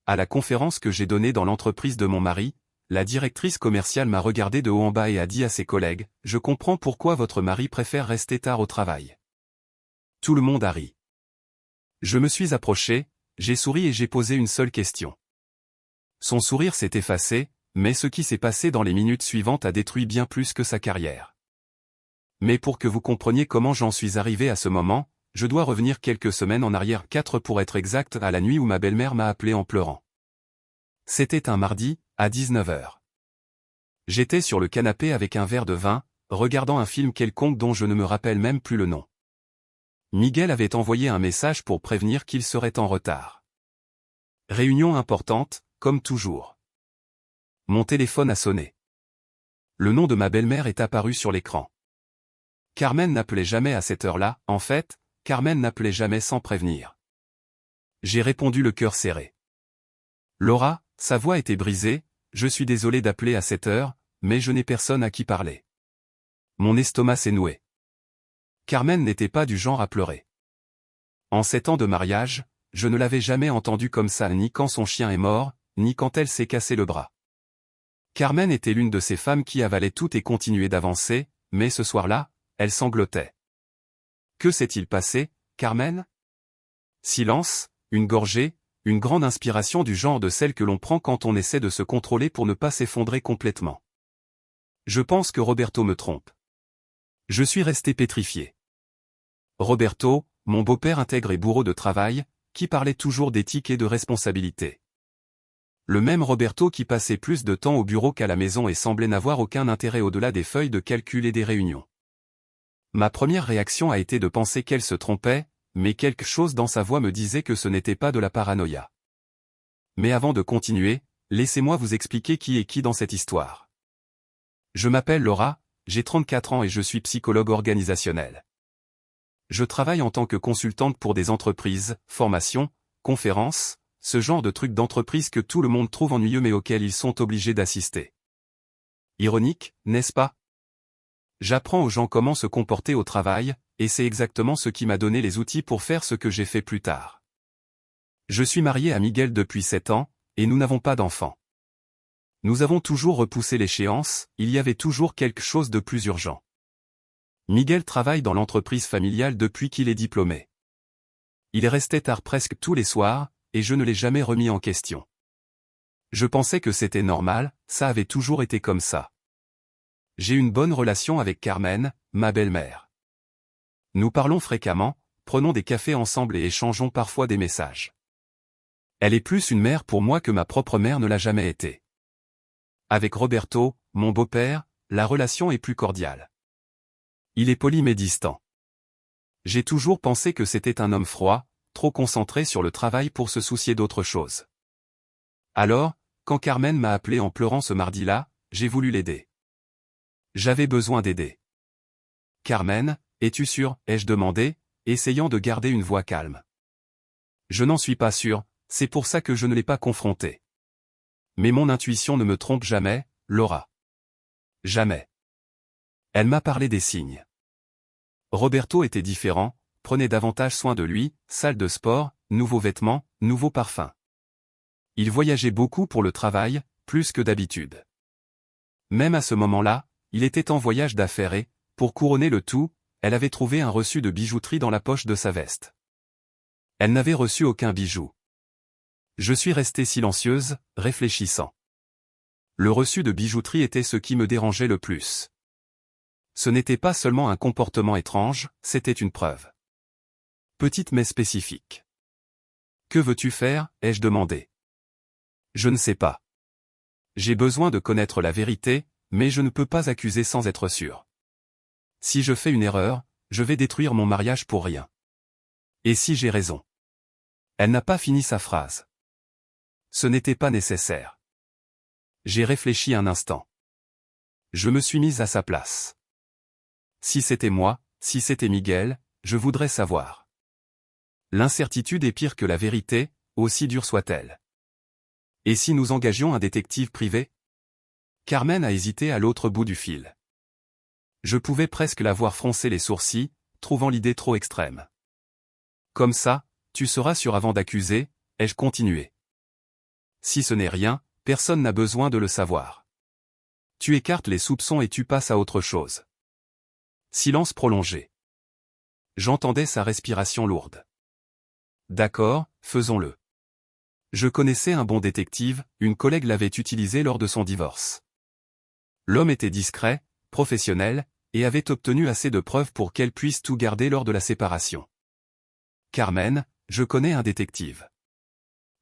à la conférence que j'ai donnée dans l'entreprise de mon mari, la directrice commerciale m'a regardé de haut en bas et a dit à ses collègues, « Je comprends pourquoi votre mari préfère rester tard au travail. » Tout le monde a ri. Je me suis approché, j'ai souri et j'ai posé une seule question. Son sourire s'est effacé, mais ce qui s'est passé dans les minutes suivantes a détruit bien plus que sa carrière. Mais pour que vous compreniez comment j'en suis arrivé à ce moment, je dois revenir quelques semaines en arrière, 4 pour être exact, à la nuit où ma belle-mère m'a appelé en pleurant. C'était un mardi, à 19 h. J'étais sur le canapé avec un verre de vin, regardant un film quelconque dont je ne me rappelle même plus le nom. Miguel avait envoyé un message pour prévenir qu'il serait en retard. Réunion importante, comme toujours. Mon téléphone a sonné. Le nom de ma belle-mère est apparu sur l'écran. Carmen n'appelait jamais à cette heure-là, en fait, Carmen n'appelait jamais sans prévenir. J'ai répondu le cœur serré. Laura, sa voix était brisée, je suis désolé d'appeler à cette heure, mais je n'ai personne à qui parler. Mon estomac s'est noué. Carmen n'était pas du genre à pleurer. En 7 ans de mariage, je ne l'avais jamais entendue comme ça ni quand son chien est mort, ni quand elle s'est cassé le bras. Carmen était l'une de ces femmes qui avalaient tout et continuaient d'avancer, mais ce soir-là, elle sanglotait. Que s'est-il passé, Carmen? Silence, une gorgée, une grande inspiration du genre de celle que l'on prend quand on essaie de se contrôler pour ne pas s'effondrer complètement. Je pense que Roberto me trompe. Je suis resté pétrifié. Roberto, mon beau-père intègre et bourreau de travail, qui parlait toujours d'éthique et de responsabilité. Le même Roberto qui passait plus de temps au bureau qu'à la maison et semblait n'avoir aucun intérêt au-delà des feuilles de calcul et des réunions. Ma première réaction a été de penser qu'elle se trompait, mais quelque chose dans sa voix me disait que ce n'était pas de la paranoïa. Mais avant de continuer, laissez-moi vous expliquer qui est qui dans cette histoire. Je m'appelle Laura, j'ai 34 ans et je suis psychologue organisationnel. Je travaille en tant que consultante pour des entreprises, formations, conférences, ce genre de trucs d'entreprise que tout le monde trouve ennuyeux mais auxquels ils sont obligés d'assister. Ironique, n'est-ce pas? J'apprends aux gens comment se comporter au travail, et c'est exactement ce qui m'a donné les outils pour faire ce que j'ai fait plus tard. Je suis marié à Miguel depuis 7 ans, et nous n'avons pas d'enfants. Nous avons toujours repoussé l'échéance, il y avait toujours quelque chose de plus urgent. Miguel travaille dans l'entreprise familiale depuis qu'il est diplômé. Il restait tard presque tous les soirs, et je ne l'ai jamais remis en question. Je pensais que c'était normal, ça avait toujours été comme ça. J'ai une bonne relation avec Carmen, ma belle-mère. Nous parlons fréquemment, prenons des cafés ensemble et échangeons parfois des messages. Elle est plus une mère pour moi que ma propre mère ne l'a jamais été. Avec Roberto, mon beau-père, la relation est plus cordiale. Il est poli mais distant. J'ai toujours pensé que c'était un homme froid, trop concentré sur le travail pour se soucier d'autre chose. Alors, quand Carmen m'a appelé en pleurant ce mardi-là, j'ai voulu l'aider. J'avais besoin d'aider. Carmen, es-tu sûre, ai-je demandé, essayant de garder une voix calme. Je n'en suis pas sûr, c'est pour ça que je ne l'ai pas confrontée. Mais mon intuition ne me trompe jamais, Laura. Jamais. Elle m'a parlé des signes. Roberto était différent, prenait davantage soin de lui, salle de sport, nouveaux vêtements, nouveaux parfums. Il voyageait beaucoup pour le travail, plus que d'habitude. Même à ce moment-là, il était en voyage d'affaires et, pour couronner le tout, elle avait trouvé un reçu de bijouterie dans la poche de sa veste. Elle n'avait reçu aucun bijou. Je suis resté silencieuse, réfléchissant. Le reçu de bijouterie était ce qui me dérangeait le plus. Ce n'était pas seulement un comportement étrange, c'était une preuve. Petite mais spécifique. Que veux-tu faire, ai-je demandé. Je ne sais pas. J'ai besoin de connaître la vérité, mais je ne peux pas accuser sans être sûr. Si je fais une erreur, je vais détruire mon mariage pour rien. Et si j'ai raison? Elle n'a pas fini sa phrase. Ce n'était pas nécessaire. J'ai réfléchi un instant. Je me suis mise à sa place. Si c'était moi, si c'était Miguel, je voudrais savoir. L'incertitude est pire que la vérité, aussi dure soit-elle. Et si nous engagions un détective privé? Carmen a hésité à l'autre bout du fil. Je pouvais presque la voir froncer les sourcils, trouvant l'idée trop extrême. Comme ça, tu seras sûr avant d'accuser, ai-je continué. Si ce n'est rien, personne n'a besoin de le savoir. Tu écartes les soupçons et tu passes à autre chose. Silence prolongé. J'entendais sa respiration lourde. D'accord, faisons-le. Je connaissais un bon détective, une collègue l'avait utilisé lors de son divorce. L'homme était discret, professionnel, et avait obtenu assez de preuves pour qu'elle puisse tout garder lors de la séparation. Carmen, je connais un détective.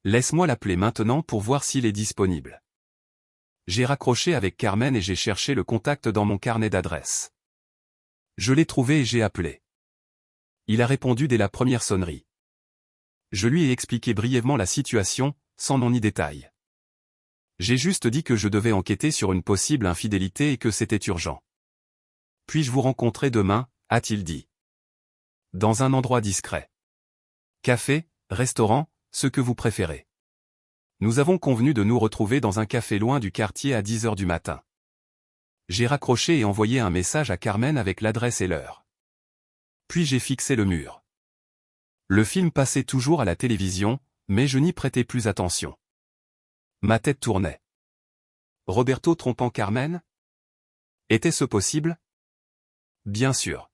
Laisse-moi l'appeler maintenant pour voir s'il est disponible. J'ai raccroché avec Carmen et j'ai cherché le contact dans mon carnet d'adresses. Je l'ai trouvé et j'ai appelé. Il a répondu dès la première sonnerie. Je lui ai expliqué brièvement la situation, sans nom ni détail. J'ai juste dit que je devais enquêter sur une possible infidélité et que c'était urgent. Puis-je vous rencontrer demain, a-t-il dit. Dans un endroit discret. Café, restaurant, ce que vous préférez. Nous avons convenu de nous retrouver dans un café loin du quartier à 10 heures du matin. J'ai raccroché et envoyé un message à Carmen avec l'adresse et l'heure. Puis j'ai fixé le mur. Le film passait toujours à la télévision, mais je n'y prêtais plus attention. Ma tête tournait. Roberto trompant Carmen? Était-ce possible? Bien sûr.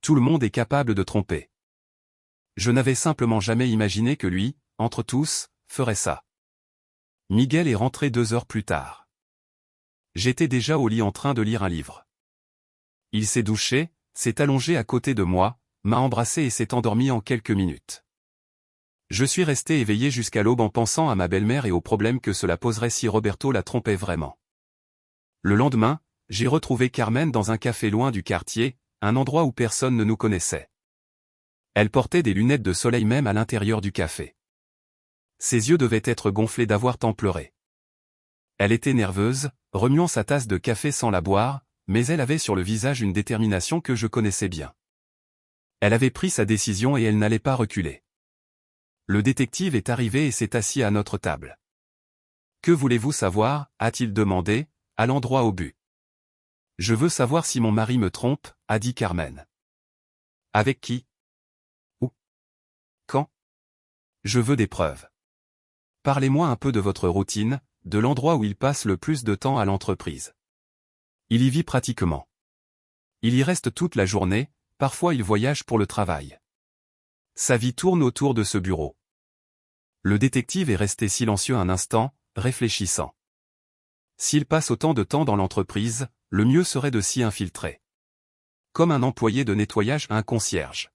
Tout le monde est capable de tromper. Je n'avais simplement jamais imaginé que lui, entre tous, ferait ça. Miguel est rentré 2 heures plus tard. J'étais déjà au lit en train de lire un livre. Il s'est douché, s'est allongé à côté de moi, m'a embrassé et s'est endormi en quelques minutes. Je suis resté éveillé jusqu'à l'aube en pensant à ma belle-mère et aux problèmes que cela poserait si Roberto la trompait vraiment. Le lendemain, j'ai retrouvé Carmen dans un café loin du quartier, un endroit où personne ne nous connaissait. Elle portait des lunettes de soleil même à l'intérieur du café. Ses yeux devaient être gonflés d'avoir tant pleuré. Elle était nerveuse, remuant sa tasse de café sans la boire, mais elle avait sur le visage une détermination que je connaissais bien. Elle avait pris sa décision et elle n'allait pas reculer. Le détective est arrivé et s'est assis à notre table. « Que voulez-vous savoir ?» a-t-il demandé, allant droit au but. « Je veux savoir si mon mari me trompe » a dit Carmen. « Avec qui? Où? Quand? Je veux des preuves. Parlez-moi un peu de votre routine, de l'endroit où il passe le plus de temps à l'entreprise. Il y vit pratiquement. Il y reste toute la journée, parfois il voyage pour le travail. Sa vie tourne autour de ce bureau. » Le détective est resté silencieux un instant, réfléchissant. S'il passe autant de temps dans l'entreprise, le mieux serait de s'y infiltrer. Comme un employé de nettoyage à un concierge.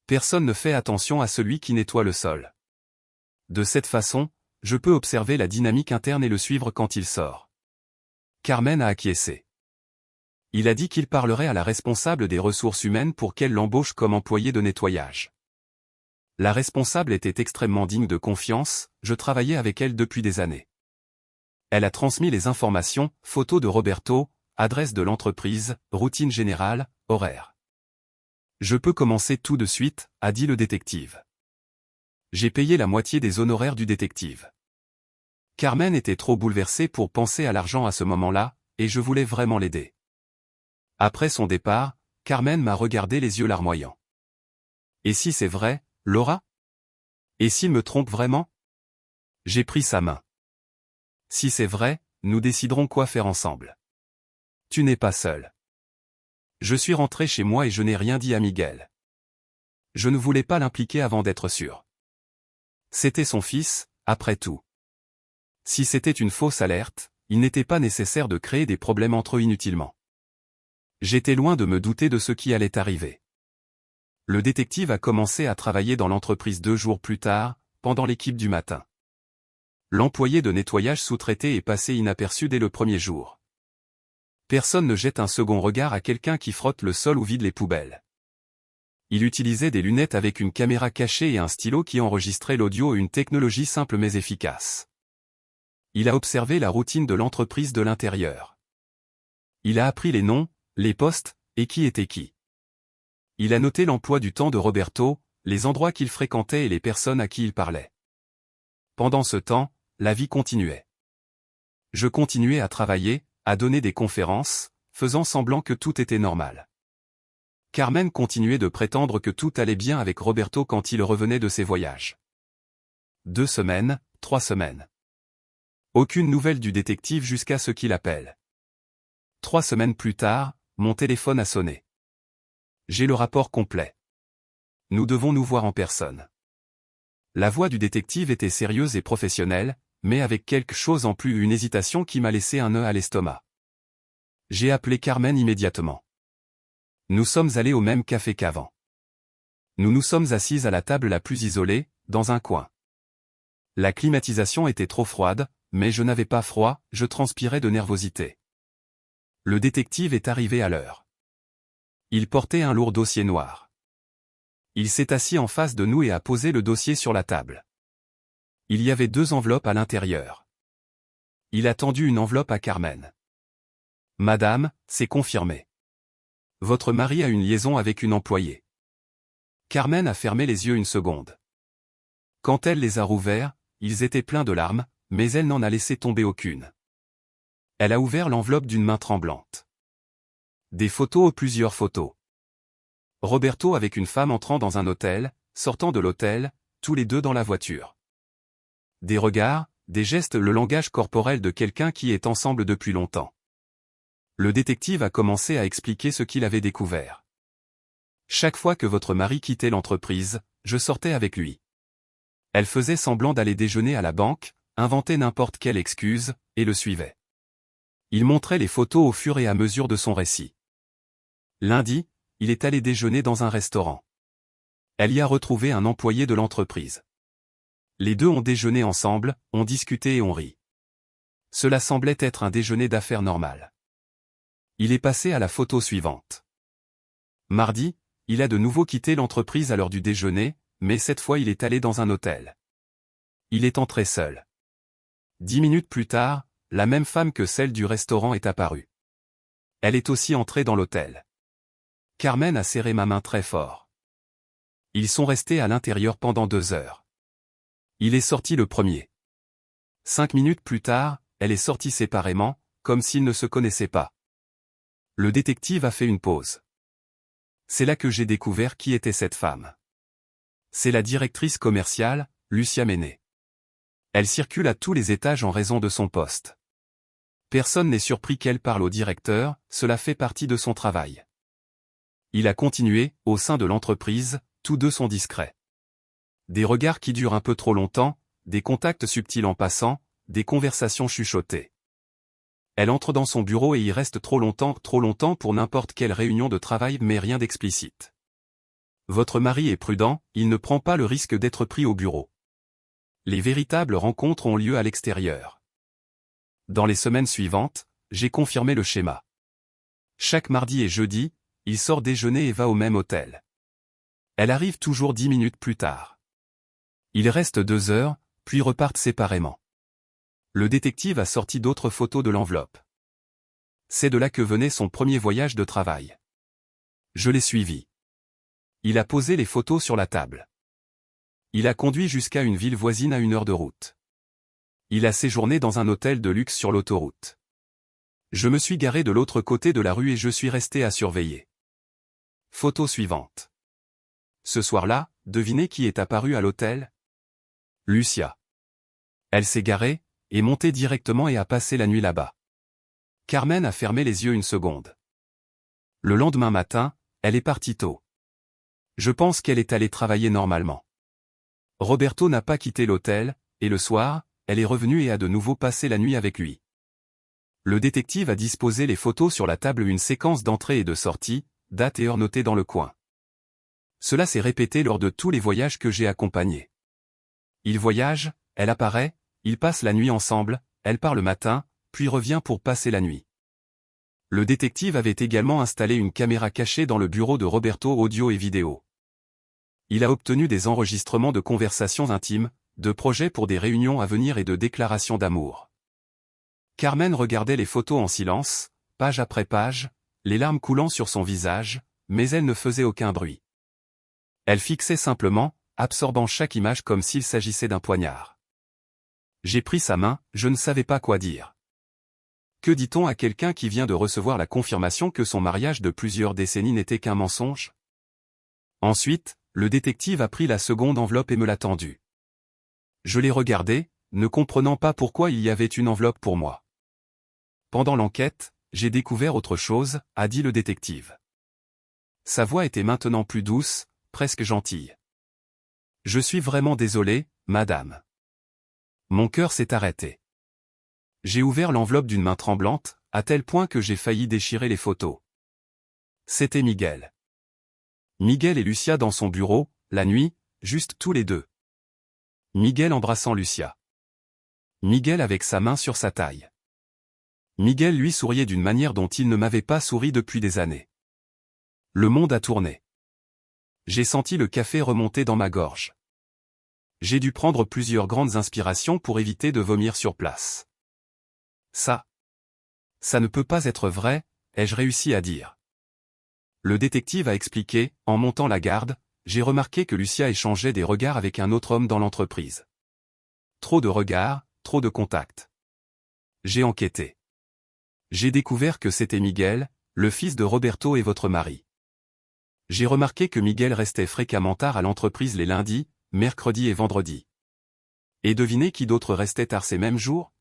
Personne ne fait attention à celui qui nettoie le sol. De cette façon, je peux observer la dynamique interne et le suivre quand il sort. Carmen a acquiescé. Il a dit qu'il parlerait à la responsable des ressources humaines pour qu'elle l'embauche comme employé de nettoyage. La responsable était extrêmement digne de confiance, je travaillais avec elle depuis des années. Elle a transmis les informations, photos de Roberto, adresse de l'entreprise, routine générale, horaire. Je peux commencer tout de suite, a dit le détective. J'ai payé la moitié des honoraires du détective. Carmen était trop bouleversée pour penser à l'argent à ce moment-là, et je voulais vraiment l'aider. Après son départ, Carmen m'a regardé les yeux larmoyants. Et si c'est vrai, Laura? Et s'il me trompe vraiment? J'ai pris sa main. Si c'est vrai, nous déciderons quoi faire ensemble. Tu n'es pas seul. Je suis rentré chez moi et je n'ai rien dit à Miguel. Je ne voulais pas l'impliquer avant d'être sûr. C'était son fils, après tout. Si c'était une fausse alerte, il n'était pas nécessaire de créer des problèmes entre eux inutilement. J'étais loin de me douter de ce qui allait arriver. Le détective a commencé à travailler dans l'entreprise 2 jours plus tard, pendant l'équipe du matin. L'employé de nettoyage sous-traité est passé inaperçu dès le premier jour. Personne ne jette un second regard à quelqu'un qui frotte le sol ou vide les poubelles. Il utilisait des lunettes avec une caméra cachée et un stylo qui enregistrait l'audio, une technologie simple mais efficace. Il a observé la routine de l'entreprise de l'intérieur. Il a appris les noms, les postes, et qui était qui. Il a noté l'emploi du temps de Roberto, les endroits qu'il fréquentait et les personnes à qui il parlait. Pendant ce temps, la vie continuait. Je continuais à travailler, à donner des conférences, faisant semblant que tout était normal. Carmen continuait de prétendre que tout allait bien avec Roberto quand il revenait de ses voyages. 2 semaines, 3 semaines. Aucune nouvelle du détective jusqu'à ce qu'il appelle. 3 semaines plus tard, mon téléphone a sonné. J'ai le rapport complet. Nous devons nous voir en personne. La voix du détective était sérieuse et professionnelle, mais avec quelque chose en plus, une hésitation qui m'a laissé un nœud à l'estomac. J'ai appelé Carmen immédiatement. Nous sommes allés au même café qu'avant. Nous nous sommes assis à la table la plus isolée, dans un coin. La climatisation était trop froide, mais je n'avais pas froid, je transpirais de nervosité. Le détective est arrivé à l'heure. Il portait un lourd dossier noir. Il s'est assis en face de nous et a posé le dossier sur la table. Il y avait 2 enveloppes à l'intérieur. Il a tendu une enveloppe à Carmen. « Madame, c'est confirmé. Votre mari a une liaison avec une employée. » Carmen a fermé les yeux une seconde. Quand elle les a rouverts, ils étaient pleins de larmes, mais elle n'en a laissé tomber aucune. Elle a ouvert l'enveloppe d'une main tremblante. Des photos, plusieurs photos. Roberto avec une femme entrant dans un hôtel, sortant de l'hôtel, tous les deux dans la voiture. Des regards, des gestes, le langage corporel de quelqu'un qui est ensemble depuis longtemps. Le détective a commencé à expliquer ce qu'il avait découvert. Chaque fois que votre mari quittait l'entreprise, je sortais avec lui. Elle faisait semblant d'aller déjeuner à la banque, inventait n'importe quelle excuse, et le suivait. Il montrait les photos au fur et à mesure de son récit. Lundi, il est allé déjeuner dans un restaurant. Elle y a retrouvé un employé de l'entreprise. Les deux ont déjeuné ensemble, ont discuté et ont ri. Cela semblait être un déjeuner d'affaires normal. Il est passé à la photo suivante. Mardi, il a de nouveau quitté l'entreprise à l'heure du déjeuner, mais cette fois il est allé dans un hôtel. Il est entré seul. 10 minutes plus tard, la même femme que celle du restaurant est apparue. Elle est aussi entrée dans l'hôtel. Carmen a serré ma main très fort. Ils sont restés à l'intérieur pendant 2 heures. Il est sorti le premier. 5 minutes plus tard, elle est sortie séparément, comme s'ils ne se connaissaient pas. Le détective a fait une pause. C'est là que j'ai découvert qui était cette femme. C'est la directrice commerciale, Lucia Menet. Elle circule à tous les étages en raison de son poste. Personne n'est surpris qu'elle parle au directeur, cela fait partie de son travail. Il a continué, au sein de l'entreprise, tous deux sont discrets. Des regards qui durent un peu trop longtemps, des contacts subtils en passant, des conversations chuchotées. Elle entre dans son bureau et y reste trop longtemps pour n'importe quelle réunion de travail, mais rien d'explicite. Votre mari est prudent, il ne prend pas le risque d'être pris au bureau. Les véritables rencontres ont lieu à l'extérieur. Dans les semaines suivantes, j'ai confirmé le schéma. Chaque mardi et jeudi, il sort déjeuner et va au même hôtel. Elle arrive toujours 10 minutes plus tard. Ils restent 2 heures, puis repartent séparément. Le détective a sorti d'autres photos de l'enveloppe. C'est de là que venait son premier voyage de travail. Je l'ai suivi. Il a posé les photos sur la table. Il a conduit jusqu'à une ville voisine à 1 heure de route. Il a séjourné dans un hôtel de luxe sur l'autoroute. Je me suis garé de l'autre côté de la rue et je suis resté à surveiller. Photo suivante. Ce soir-là, devinez qui est apparu à l'hôtel? Lucia. Elle s'est garée, est montée directement et a passé la nuit là-bas. Carmen a fermé les yeux une seconde. Le lendemain matin, elle est partie tôt. Je pense qu'elle est allée travailler normalement. Roberto n'a pas quitté l'hôtel, et le soir, elle est revenue et a de nouveau passé la nuit avec lui. Le détective a disposé les photos sur la table, une séquence d'entrée et de sortie, date et heure notée dans le coin. Cela s'est répété lors de tous les voyages que j'ai accompagnés. Il voyage, elle apparaît, ils passent la nuit ensemble, elle part le matin, puis revient pour passer la nuit. Le détective avait également installé une caméra cachée dans le bureau de Roberto, audio et vidéo. Il a obtenu des enregistrements de conversations intimes, de projets pour des réunions à venir et de déclarations d'amour. Carmen regardait les photos en silence, page après page, les larmes coulant sur son visage, mais elle ne faisait aucun bruit. Elle fixait simplement, absorbant chaque image comme s'il s'agissait d'un poignard. J'ai pris sa main, je ne savais pas quoi dire. Que dit-on à quelqu'un qui vient de recevoir la confirmation que son mariage de plusieurs décennies n'était qu'un mensonge? Ensuite, le détective a pris la seconde enveloppe et me l'a tendue. Je l'ai regardée, ne comprenant pas pourquoi il y avait une enveloppe pour moi. Pendant l'enquête, j'ai découvert autre chose, a dit le détective. Sa voix était maintenant plus douce, presque gentille. Je suis vraiment désolé, madame. Mon cœur s'est arrêté. J'ai ouvert l'enveloppe d'une main tremblante, à tel point que j'ai failli déchirer les photos. C'était Miguel. Miguel et Lucia dans son bureau, la nuit, juste tous les deux. Miguel embrassant Lucia. Miguel avec sa main sur sa taille. Miguel lui souriait d'une manière dont il ne m'avait pas souri depuis des années. Le monde a tourné. J'ai senti le café remonter dans ma gorge. J'ai dû prendre plusieurs grandes inspirations pour éviter de vomir sur place. Ça ne peut pas être vrai, ai-je réussi à dire. Le détective a expliqué, en montant la garde, j'ai remarqué que Lucia échangeait des regards avec un autre homme dans l'entreprise. Trop de regards, trop de contacts. J'ai enquêté. J'ai découvert que c'était Miguel, le fils de Roberto et votre mari. J'ai remarqué que Miguel restait fréquemment tard à l'entreprise les lundis, mercredis et vendredis. Et devinez qui d'autre restait tard ces mêmes jours?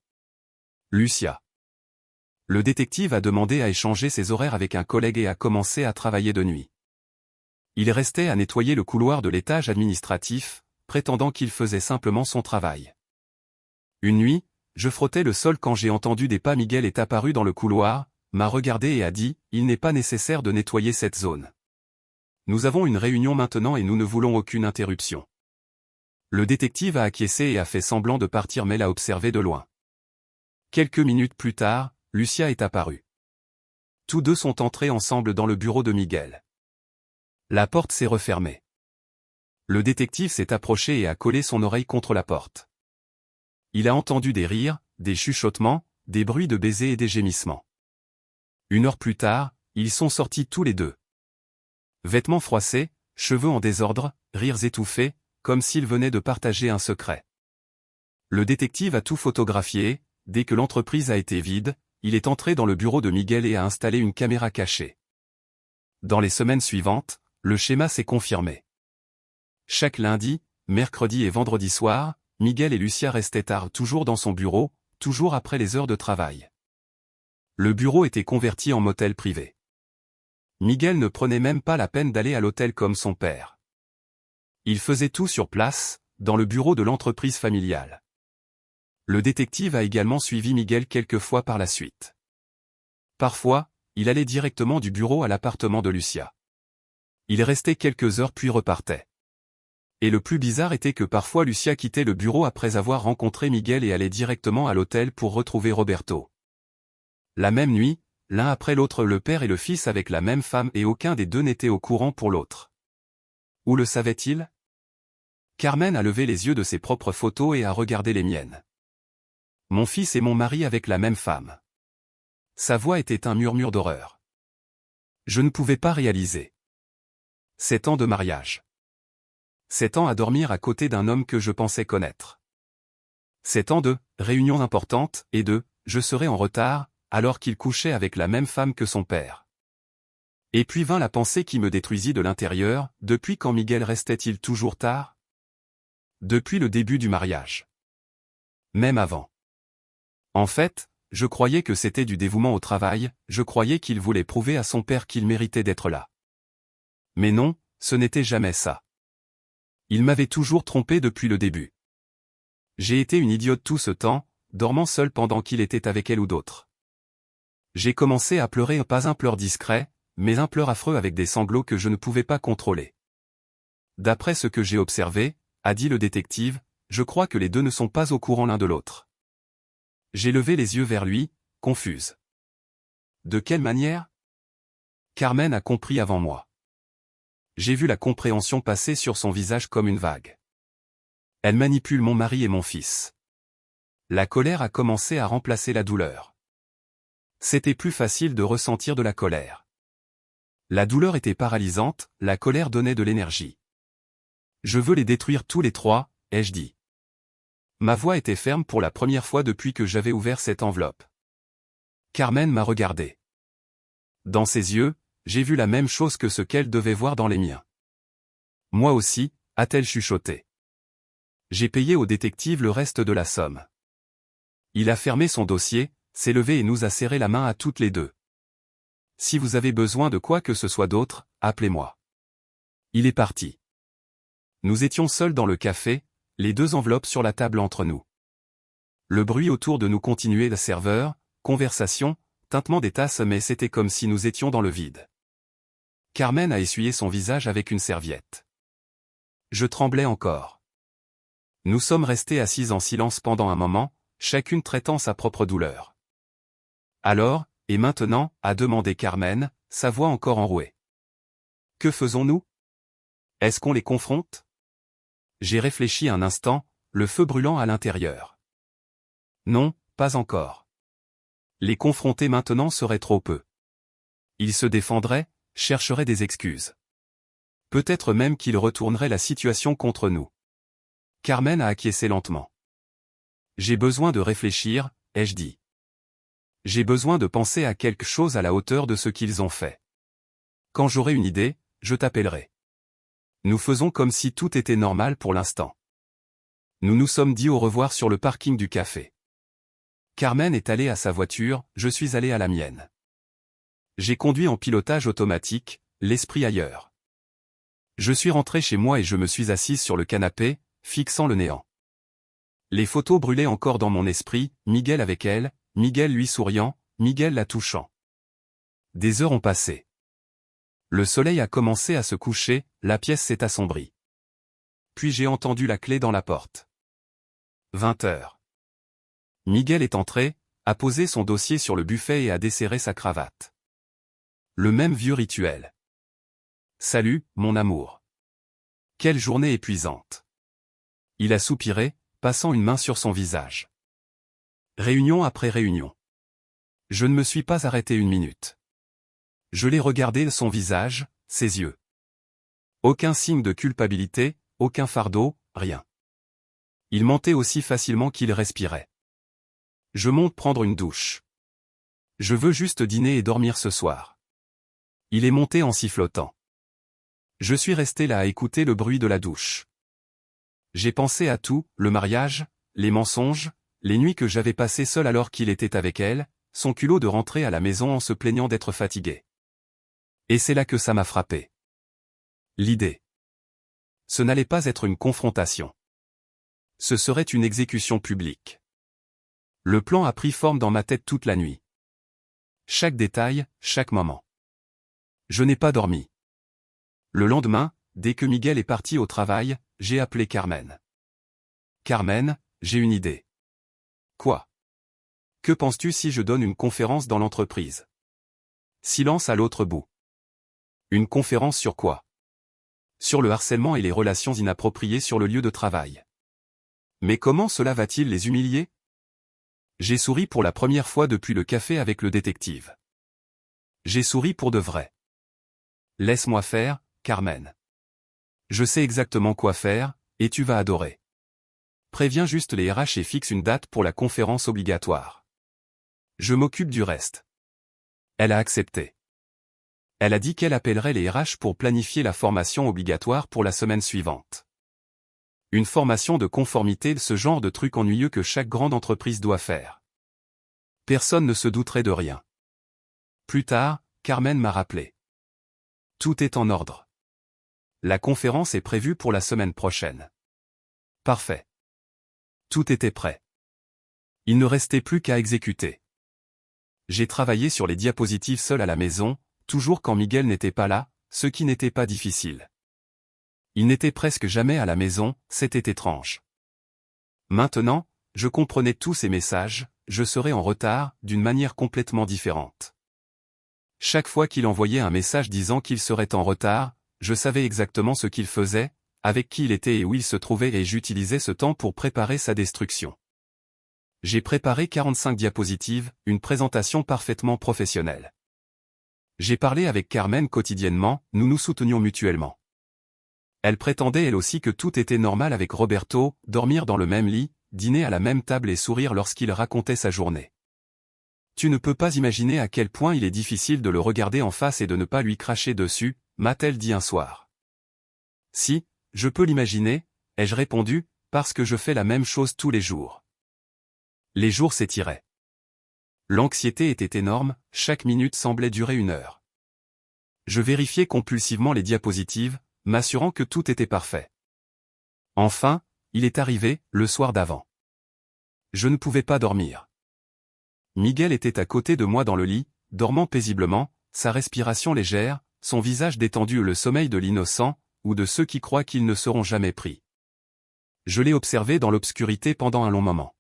Lucia. Le détective a demandé à échanger ses horaires avec un collègue et a commencé à travailler de nuit. Il restait à nettoyer le couloir de l'étage administratif, prétendant qu'il faisait simplement son travail. Une nuit, je frottais le sol quand j'ai entendu des pas. Miguel est apparu dans le couloir, m'a regardé et a dit « Il n'est pas nécessaire de nettoyer cette zone. Nous avons une réunion maintenant et nous ne voulons aucune interruption. » Le détective a acquiescé et a fait semblant de partir mais l'a observé de loin. Quelques minutes plus tard, Lucia est apparue. Tous deux sont entrés ensemble dans le bureau de Miguel. La porte s'est refermée. Le détective s'est approché et a collé son oreille contre la porte. Il a entendu des rires, des chuchotements, des bruits de baisers et des gémissements. 1 heure plus tard, ils sont sortis tous les deux. Vêtements froissés, cheveux en désordre, rires étouffés, comme s'ils venaient de partager un secret. Le détective a tout photographié. Dès que l'entreprise a été vide, il est entré dans le bureau de Miguel et a installé une caméra cachée. Dans les semaines suivantes, le schéma s'est confirmé. Chaque lundi, mercredi et vendredi soir, Miguel et Lucia restaient tard toujours dans son bureau, toujours après les heures de travail. Le bureau était converti en motel privé. Miguel ne prenait même pas la peine d'aller à l'hôtel comme son père. Il faisait tout sur place, dans le bureau de l'entreprise familiale. Le détective a également suivi Miguel quelques fois par la suite. Parfois, il allait directement du bureau à l'appartement de Lucia. Il restait quelques heures puis repartait. Et le plus bizarre était que parfois Lucia quittait le bureau après avoir rencontré Miguel et allait directement à l'hôtel pour retrouver Roberto. La même nuit, l'un après l'autre le père et le fils avec la même femme et aucun des deux n'était au courant pour l'autre. Où le savait-il? Carmen a levé les yeux de ses propres photos et a regardé les miennes. Mon fils et mon mari avec la même femme. Sa voix était un murmure d'horreur. Je ne pouvais pas réaliser. 7 ans de mariage. 7 ans à dormir à côté d'un homme que je pensais connaître. 7 ans de réunions importantes et de je serai en retard, alors qu'il couchait avec la même femme que son père. Et puis vint la pensée qui me détruisit de l'intérieur, depuis quand Miguel restait-il toujours tard? Depuis le début du mariage. Même avant. En fait, je croyais que c'était du dévouement au travail, je croyais qu'il voulait prouver à son père qu'il méritait d'être là. Mais non, ce n'était jamais ça. Il m'avait toujours trompé depuis le début. J'ai été une idiote tout ce temps, dormant seule pendant qu'il était avec elle ou d'autres. J'ai commencé à pleurer, pas un pleur discret, mais un pleur affreux avec des sanglots que je ne pouvais pas contrôler. D'après ce que j'ai observé, a dit le détective, je crois que les deux ne sont pas au courant l'un de l'autre. J'ai levé les yeux vers lui, confuse. De quelle manière? Carmen a compris avant moi. J'ai vu la compréhension passer sur son visage comme une vague. Elle manipule mon mari et mon fils. La colère a commencé à remplacer la douleur. C'était plus facile de ressentir de la colère. La douleur était paralysante, la colère donnait de l'énergie. Je veux les détruire tous les trois, ai-je dit. Ma voix était ferme pour la première fois depuis que j'avais ouvert cette enveloppe. Carmen m'a regardé. Dans ses yeux, j'ai vu la même chose que ce qu'elle devait voir dans les miens. Moi aussi, a-t-elle chuchoté. J'ai payé au détective le reste de la somme. Il a fermé son dossier, s'est levé et nous a serré la main à toutes les deux. Si vous avez besoin de quoi que ce soit d'autre, appelez-moi. Il est parti. Nous étions seuls dans le café, les deux enveloppes sur la table entre nous. Le bruit autour de nous continuait, le serveur, conversation, tintement des tasses, mais c'était comme si nous étions dans le vide. Carmen a essuyé son visage avec une serviette. Je tremblais encore. Nous sommes restés assis en silence pendant un moment, chacune traitant sa propre douleur. Alors, et maintenant, a demandé Carmen, sa voix encore enrouée. Que faisons-nous? Est-ce qu'on les confronte? J'ai réfléchi un instant, le feu brûlant à l'intérieur. Non, pas encore. Les confronter maintenant serait trop peu. Ils se défendraient, chercheraient des excuses. Peut-être même qu'ils retourneraient la situation contre nous. Carmen a acquiescé lentement. J'ai besoin de réfléchir, ai-je dit. J'ai besoin de penser à quelque chose à la hauteur de ce qu'ils ont fait. Quand j'aurai une idée, je t'appellerai. Nous faisons comme si tout était normal pour l'instant. Nous nous sommes dit au revoir sur le parking du café. Carmen est allée à sa voiture, je suis allé à la mienne. J'ai conduit en pilotage automatique, l'esprit ailleurs. Je suis rentré chez moi et je me suis assise sur le canapé, fixant le néant. Les photos brûlaient encore dans mon esprit, Miguel avec elle, Miguel lui souriant, Miguel la touchant. Des heures ont passé. Le soleil a commencé à se coucher, la pièce s'est assombrie. Puis j'ai entendu la clé dans la porte. 20 heures. Miguel est entré, a posé son dossier sur le buffet et a desserré sa cravate. Le même vieux rituel. Salut, mon amour. Quelle journée épuisante. Il a soupiré, passant une main sur son visage. Réunion après réunion. Je ne me suis pas arrêté une minute. Je l'ai regardé, son visage, ses yeux. Aucun signe de culpabilité, aucun fardeau, rien. Il mentait aussi facilement qu'il respirait. Je monte prendre une douche. Je veux juste dîner et dormir ce soir. Il est monté en sifflotant. Je suis resté là à écouter le bruit de la douche. J'ai pensé à tout, le mariage, les mensonges, les nuits que j'avais passées seul alors qu'il était avec elle, son culot de rentrer à la maison en se plaignant d'être fatigué. Et c'est là que ça m'a frappé. L'idée. Ce n'allait pas être une confrontation. Ce serait une exécution publique. Le plan a pris forme dans ma tête toute la nuit. Chaque détail, chaque moment. Je n'ai pas dormi. Le lendemain, dès que Miguel est parti au travail, j'ai appelé Carmen. Carmen, j'ai une idée. Quoi? Que penses-tu si je donne une conférence dans l'entreprise? Silence à l'autre bout. Une conférence sur quoi? Sur le harcèlement et les relations inappropriées sur le lieu de travail. Mais comment cela va-t-il les humilier? J'ai souri pour la première fois depuis le café avec le détective. J'ai souri pour de vrai. Laisse-moi faire, Carmen. Je sais exactement quoi faire, et tu vas adorer. Préviens juste les RH et fixe une date pour la conférence obligatoire. Je m'occupe du reste. Elle a accepté. Elle a dit qu'elle appellerait les RH pour planifier la formation obligatoire pour la semaine suivante. Une formation de conformité, ce genre de truc ennuyeux que chaque grande entreprise doit faire. Personne ne se douterait de rien. Plus tard, Carmen m'a rappelé. Tout est en ordre. La conférence est prévue pour la semaine prochaine. Parfait. Tout était prêt. Il ne restait plus qu'à exécuter. J'ai travaillé sur les diapositives seul à la maison, toujours quand Miguel n'était pas là, ce qui n'était pas difficile. Il n'était presque jamais à la maison, c'était étrange. Maintenant, je comprenais tous ces messages, je serais en retard, d'une manière complètement différente. Chaque fois qu'il envoyait un message disant qu'il serait en retard, je savais exactement ce qu'il faisait, avec qui il était et où il se trouvait et j'utilisais ce temps pour préparer sa destruction. J'ai préparé 45 diapositives, une présentation parfaitement professionnelle. J'ai parlé avec Carmen quotidiennement, nous nous soutenions mutuellement. Elle prétendait elle aussi que tout était normal avec Roberto, dormir dans le même lit, dîner à la même table et sourire lorsqu'il racontait sa journée. Tu ne peux pas imaginer à quel point il est difficile de le regarder en face et de ne pas lui cracher dessus, m'a-t-elle dit un soir. Si, je peux l'imaginer, ai-je répondu, Parce que je fais la même chose tous les jours. Les jours s'étiraient. L'anxiété était énorme, chaque minute semblait durer 1 heure. Je vérifiais compulsivement les diapositives, m'assurant que tout était parfait. Enfin, il est arrivé, le soir d'avant. Je ne pouvais pas dormir. Miguel était à côté de moi dans le lit, dormant paisiblement, sa respiration légère, son visage détendu, le sommeil de l'innocent, ou de ceux qui croient qu'ils ne seront jamais pris. Je l'ai observé dans l'obscurité pendant un long moment.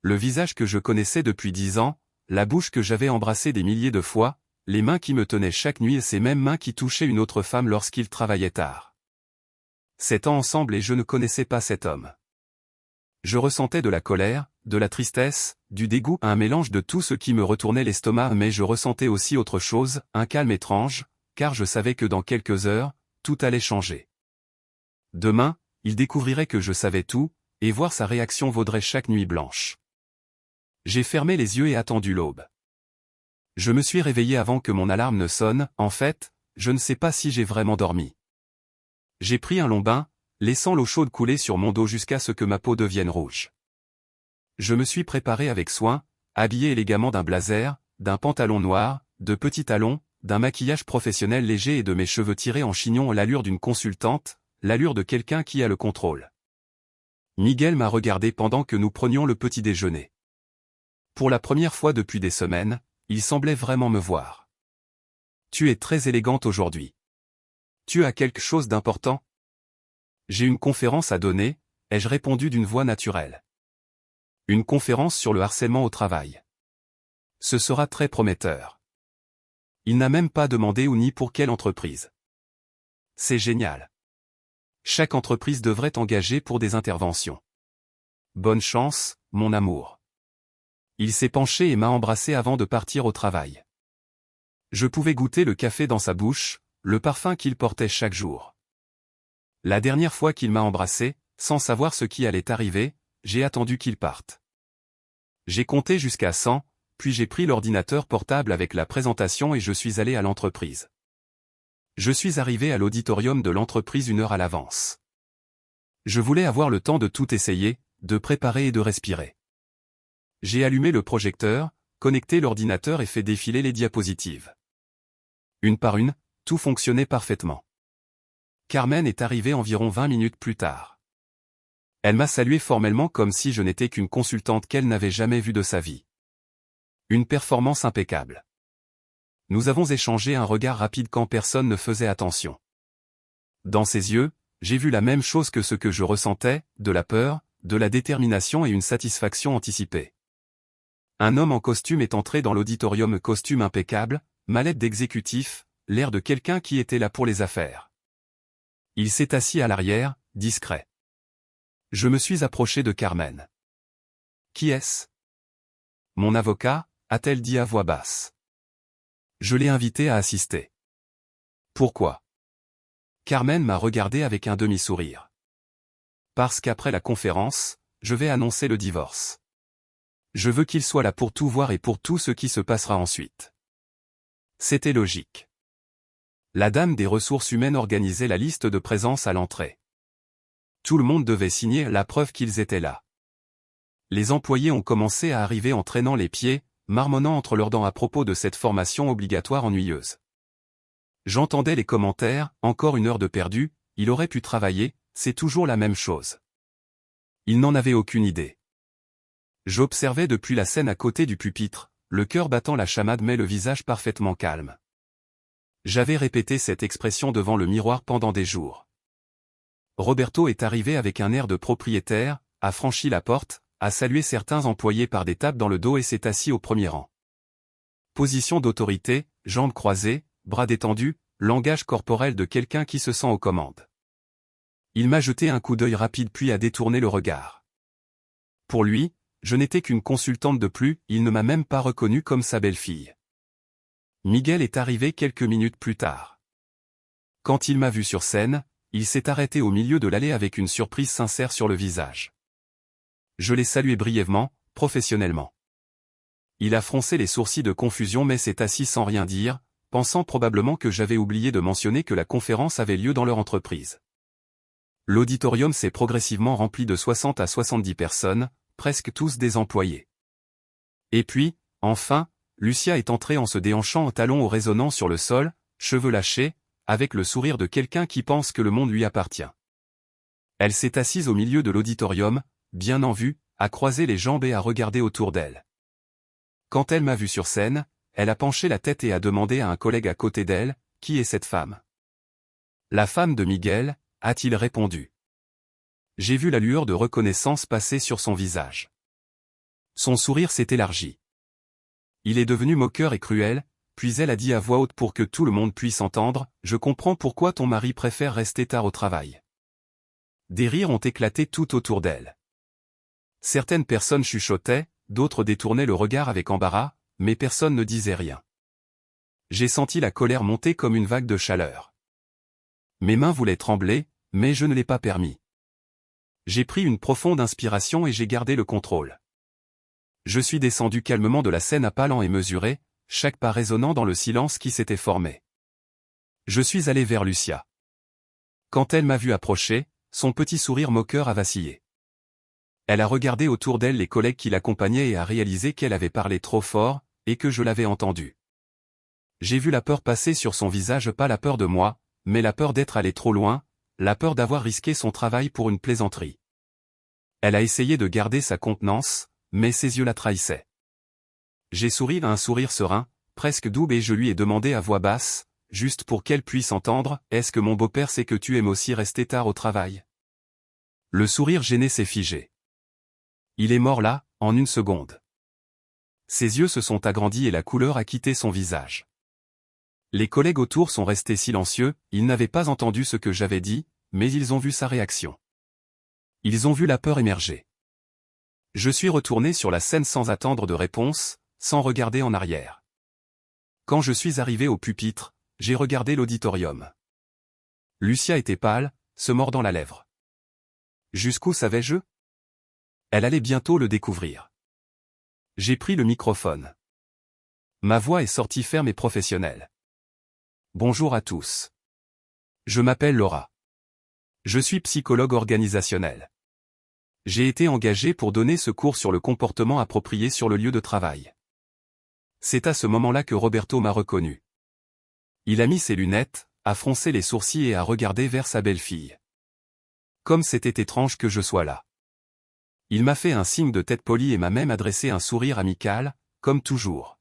Le visage que je connaissais depuis 10 ans, la bouche que j'avais embrassée des milliers de fois, les mains qui me tenaient chaque nuit et ces mêmes mains qui touchaient une autre femme lorsqu'il travaillait tard. 7 ans ensemble et je ne connaissais pas cet homme. Je ressentais de la colère, de la tristesse, du dégoût, un mélange de tout ce qui me retournait l'estomac, mais je ressentais aussi autre chose, un calme étrange, car je savais que dans quelques heures, tout allait changer. Demain, il découvrirait que je savais tout, et voir sa réaction vaudrait chaque nuit blanche. J'ai fermé les yeux et attendu l'aube. Je me suis réveillé avant que mon alarme ne sonne, en fait, je ne sais pas si j'ai vraiment dormi. J'ai pris un long bain, laissant l'eau chaude couler sur mon dos jusqu'à ce que ma peau devienne rouge. Je me suis préparé avec soin, habillé élégamment d'un blazer, d'un pantalon noir, de petits talons, d'un maquillage professionnel léger et de mes cheveux tirés en chignon, l'allure d'une consultante, l'allure de quelqu'un qui a le contrôle. Miguel m'a regardé pendant que nous prenions le petit déjeuner. Pour la première fois depuis des semaines, il semblait vraiment me voir. « Tu es très élégante aujourd'hui. Tu as quelque chose d'important ? » « J'ai une conférence à donner », ai-je répondu d'une voix naturelle. « Une conférence sur le harcèlement au travail. Ce sera très prometteur. » Il n'a même pas demandé où ni pour quelle entreprise. C'est génial. Chaque entreprise devrait engager pour des interventions. Bonne chance, mon amour. Il s'est penché et m'a embrassé avant de partir au travail. Je pouvais goûter le café dans sa bouche, le parfum qu'il portait chaque jour. La dernière fois qu'il m'a embrassé, sans savoir ce qui allait arriver, j'ai attendu qu'il parte. J'ai compté jusqu'à 100, puis j'ai pris l'ordinateur portable avec la présentation et je suis allé à l'entreprise. Je suis arrivé à l'auditorium de l'entreprise 1 heure à l'avance. Je voulais avoir le temps de tout essayer, de préparer et de respirer. J'ai allumé le projecteur, connecté l'ordinateur et fait défiler les diapositives. Une par une, tout fonctionnait parfaitement. Carmen est arrivée environ 20 minutes plus tard. Elle m'a salué formellement comme si je n'étais qu'une consultante qu'elle n'avait jamais vue de sa vie. Une performance impeccable. Nous avons échangé un regard rapide quand personne ne faisait attention. Dans ses yeux, j'ai vu la même chose que ce que je ressentais, de la peur, de la détermination et une satisfaction anticipée. Un homme en costume est entré dans l'auditorium, costume impeccable, mallette d'exécutif, l'air de quelqu'un qui était là pour les affaires. Il s'est assis à l'arrière, discret. Je me suis approché de Carmen. « Qui est-ce ? » ?»« Mon avocat, » a-t-elle dit à voix basse. Je l'ai invité à assister. « Pourquoi ? » Carmen m'a regardé avec un demi-sourire. « Parce qu'après la conférence, je vais annoncer le divorce. Je veux qu'il soit là pour tout voir et pour tout ce qui se passera ensuite. » C'était logique. La dame des ressources humaines organisait la liste de présence à l'entrée. Tout le monde devait signer la preuve qu'ils étaient là. Les employés ont commencé à arriver en traînant les pieds, marmonnant entre leurs dents à propos de cette formation obligatoire ennuyeuse. J'entendais les commentaires, encore 1 heure de perdu, il aurait pu travailler, c'est toujours la même chose. Ils n'en avaient aucune idée. J'observais depuis la scène à côté du pupitre, le cœur battant la chamade mais le visage parfaitement calme. J'avais répété cette expression devant le miroir pendant des jours. Roberto est arrivé avec un air de propriétaire, a franchi la porte, a salué certains employés par des tapes dans le dos et s'est assis au premier rang. Position d'autorité, jambes croisées, bras détendus, langage corporel de quelqu'un qui se sent aux commandes. Il m'a jeté un coup d'œil rapide puis a détourné le regard. Pour lui, je n'étais qu'une consultante de plus, il ne m'a même pas reconnu comme sa belle-fille. Miguel est arrivé quelques minutes plus tard. Quand il m'a vu sur scène, il s'est arrêté au milieu de l'allée avec une surprise sincère sur le visage. Je l'ai salué brièvement, professionnellement. Il a froncé les sourcils de confusion mais s'est assis sans rien dire, pensant probablement que j'avais oublié de mentionner que la conférence avait lieu dans leur entreprise. L'auditorium s'est progressivement rempli de 60 à 70 personnes, presque tous des employés. Et puis, enfin, Lucia est entrée en se déhanchant en talons au résonnant sur le sol, cheveux lâchés, avec le sourire de quelqu'un qui pense que le monde lui appartient. Elle s'est assise au milieu de l'auditorium, bien en vue, à croiser les jambes et à regarder autour d'elle. Quand elle m'a vu sur scène, elle a penché la tête et a demandé à un collègue à côté d'elle, « Qui est cette femme ?» « La femme de Miguel », a-t-il répondu. J'ai vu la lueur de reconnaissance passer sur son visage. Son sourire s'est élargi. Il est devenu moqueur et cruel, puis elle a dit à voix haute pour que tout le monde puisse entendre, « Je comprends pourquoi ton mari préfère rester tard au travail. » Des rires ont éclaté tout autour d'elle. Certaines personnes chuchotaient, d'autres détournaient le regard avec embarras, mais personne ne disait rien. J'ai senti la colère monter comme une vague de chaleur. Mes mains voulaient trembler, mais je ne l'ai pas permis. J'ai pris une profonde inspiration et j'ai gardé le contrôle. Je suis descendu calmement de la scène à pas lents et mesurés, chaque pas résonnant dans le silence qui s'était formé. Je suis allé vers Lucia. Quand elle m'a vu approcher, son petit sourire moqueur a vacillé. Elle a regardé autour d'elle les collègues qui l'accompagnaient et a réalisé qu'elle avait parlé trop fort, et que je l'avais entendu. J'ai vu la peur passer sur son visage, pas la peur de moi, mais la peur d'être allé trop loin, la peur d'avoir risqué son travail pour une plaisanterie. Elle a essayé de garder sa contenance, mais ses yeux la trahissaient. J'ai souri un sourire serein, presque doux et je lui ai demandé à voix basse, juste pour qu'elle puisse entendre, « Est-ce que mon beau-père sait que tu aimes aussi rester tard au travail ?» Le sourire gêné s'est figé. Il est mort là, en une seconde. Ses yeux se sont agrandis et la couleur a quitté son visage. Les collègues autour sont restés silencieux, ils n'avaient pas entendu ce que j'avais dit, mais ils ont vu sa réaction. Ils ont vu la peur émerger. Je suis retourné sur la scène sans attendre de réponse, sans regarder en arrière. Quand je suis arrivé au pupitre, j'ai regardé l'auditorium. Lucia était pâle, se mordant la lèvre. Jusqu'où savais-je? Elle allait bientôt le découvrir. J'ai pris le microphone. Ma voix est sortie ferme et professionnelle. Bonjour à tous. Je m'appelle Laura. Je suis psychologue organisationnel. J'ai été engagé pour donner ce cours sur le comportement approprié sur le lieu de travail. C'est à ce moment-là que Roberto m'a reconnu. Il a mis ses lunettes, a froncé les sourcils et a regardé vers sa belle-fille. Comme c'était étrange que je sois là. Il m'a fait un signe de tête poli et m'a même adressé un sourire amical, comme toujours.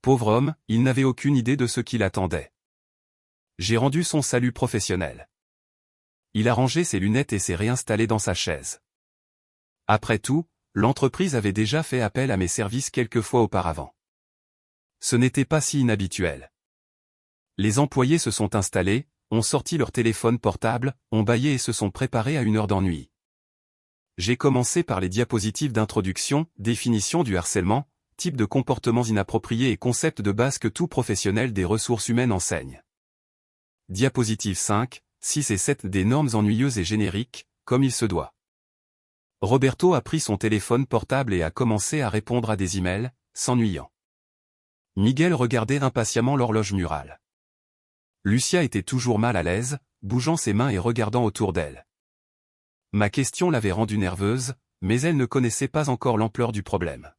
Pauvre homme, il n'avait aucune idée de ce qui l'attendait. J'ai rendu son salut professionnel. Il a rangé ses lunettes et s'est réinstallé dans sa chaise. Après tout, l'entreprise avait déjà fait appel à mes services quelques fois auparavant. Ce n'était pas si inhabituel. Les employés se sont installés, ont sorti leur téléphone portable, ont bâillé et se sont préparés à une heure d'ennui. J'ai commencé par les diapositives d'introduction, définition du harcèlement, type de comportements inappropriés et concept de base que tout professionnel des ressources humaines enseigne. Diapositive 5, 6 et 7 des normes ennuyeuses et génériques, comme il se doit. Roberto a pris son téléphone portable et a commencé à répondre à des emails, s'ennuyant. Miguel regardait impatiemment l'horloge murale. Lucia était toujours mal à l'aise, bougeant ses mains et regardant autour d'elle. Ma question l'avait rendue nerveuse, mais elle ne connaissait pas encore l'ampleur du problème.